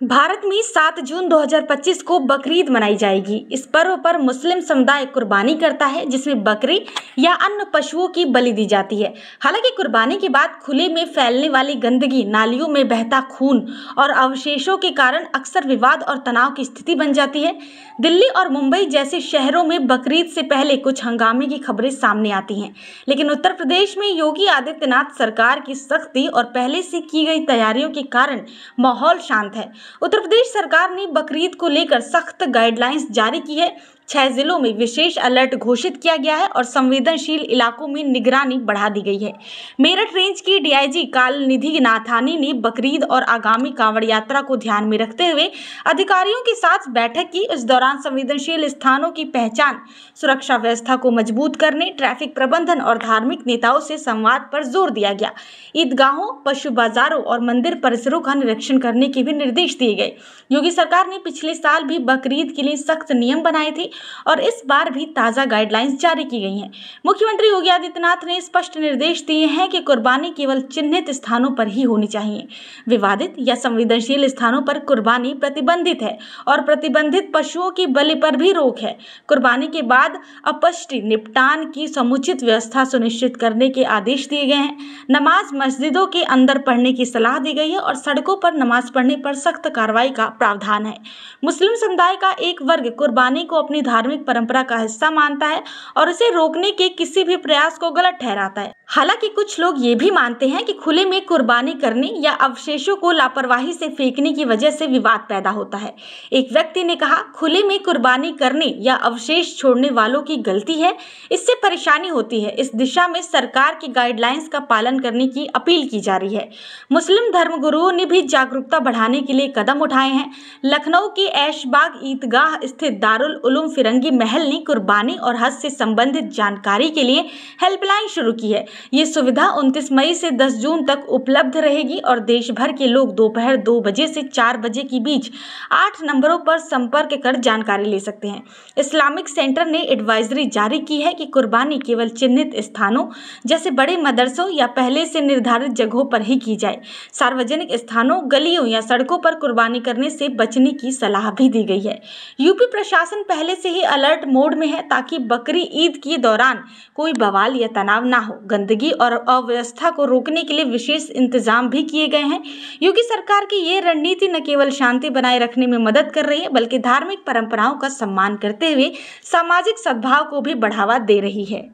भारत में 7 जून 2025 को बकरीद मनाई जाएगी। इस पर्व पर मुस्लिम समुदाय कुर्बानी करता है, जिसमें बकरी या अन्य पशुओं की बलि दी जाती है। हालांकि कुर्बानी के बाद खुले में फैलने वाली गंदगी, नालियों में बहता खून और अवशेषों के कारण अक्सर विवाद और तनाव की स्थिति बन जाती है। दिल्ली और मुंबई जैसे शहरों में बकरीद से पहले कुछ हंगामे की खबरें सामने आती हैं, लेकिन उत्तर प्रदेश में योगी आदित्यनाथ सरकार की सख्ती और पहले से की गई तैयारियों के कारण माहौल शांत है। उत्तर प्रदेश सरकार ने बकरीद को लेकर सख्त गाइडलाइंस जारी की है। 6 जिलों में विशेष अलर्ट घोषित किया गया है और संवेदनशील इलाकों में निगरानी बढ़ा दी गई है। मेरठ रेंज की डीआईजी कालनिधि नाथानी ने बकरीद और आगामी कांवड़ यात्रा को ध्यान में रखते हुए अधिकारियों के साथ बैठक की। इस दौरान संवेदनशील स्थानों की पहचान, सुरक्षा व्यवस्था को मजबूत करने, ट्रैफिक प्रबंधन और धार्मिक नेताओं से संवाद पर जोर दिया गया। ईदगाहों, पशु बाजारों और मंदिर परिसरों का निरीक्षण करने के भी निर्देश दिए गए। योगी सरकार ने पिछले साल भी बकरीद के लिए सख्त नियम बनाए थे और इस बार भी ताज़ा गाइडलाइंस जारी की गई हैं। मुख्यमंत्री योगी आदित्यनाथ ने स्पष्ट निर्देश दिए हैं कि कुर्बानी केवल चिन्हित स्थानों पर ही होनी चाहिए। विवादित या संवेदनशील स्थानों पर कुर्बानी प्रतिबंधित है और प्रतिबंधित पशुओं की बलि पर भी रोक है। कुर्बानी के बाद अपशिष्ट निपटान की समुचित व्यवस्था सुनिश्चित करने के आदेश दिए गए हैं। नमाज मस्जिदों के अंदर पढ़ने की सलाह दी गई है और सड़कों पर नमाज पढ़ने पर सख्त कार्रवाई का प्रावधान है। मुस्लिम समुदाय का एक वर्ग कुर्बानी को अपनी धार्मिक परंपरा का हिस्सा मानता है और इसे रोकने के किसी भी प्रयास को गलत ठहराता है। हालांकि कुछ लोग ये भी मानते हैं कि खुले में कुर्बानी करने या अवशेषों को लापरवाही से फेंकने की वजह से विवाद पैदा होता है। एक व्यक्ति ने कहा, खुले में कुर्बानी करने या अवशेष छोड़ने वालों की गलती है, इससे परेशानी होती है। इस दिशा में सरकार की गाइडलाइंस का पालन करने की अपील की जा रही है। मुस्लिम धर्मगुरुओं ने भी जागरूकता बढ़ाने के लिए कदम उठाए हैं। लखनऊ के ऐशबाग ईदगाह स्थित दारुल उलूम फिरंगी महल ने कुर्बानी और हज से संबंधित जानकारी के लिए हेल्पलाइन शुरू की है। ये सुविधा 29 मई से 10 जून तक उपलब्ध रहेगी और देश भर के लोग दोपहर 2 बजे से 4 बजे के बीच 8 नंबरों पर संपर्क कर जानकारी ले सकते हैं। इस्लामिक सेंटर ने एडवाइजरी जारी की है कि कुर्बानी केवल चिन्हित स्थानों जैसे बड़े मदरसों या पहले से निर्धारित जगहों पर ही की जाए। सार्वजनिक स्थानों, गलियों या सड़कों पर कुर्बानी करने से बचने की सलाह भी दी गई है। यूपी प्रशासन पहले से ही अलर्ट मोड में है ताकि बकरी ईद के दौरान कोई बवाल या तनाव ना हो। गंदगी और अव्यवस्था को रोकने के लिए विशेष इंतजाम भी किए गए हैं। योगी सरकार की ये रणनीति न केवल शांति बनाए रखने में मदद कर रही है, बल्कि धार्मिक परंपराओं का सम्मान करते हुए सामाजिक सद्भाव को भी बढ़ावा दे रही है।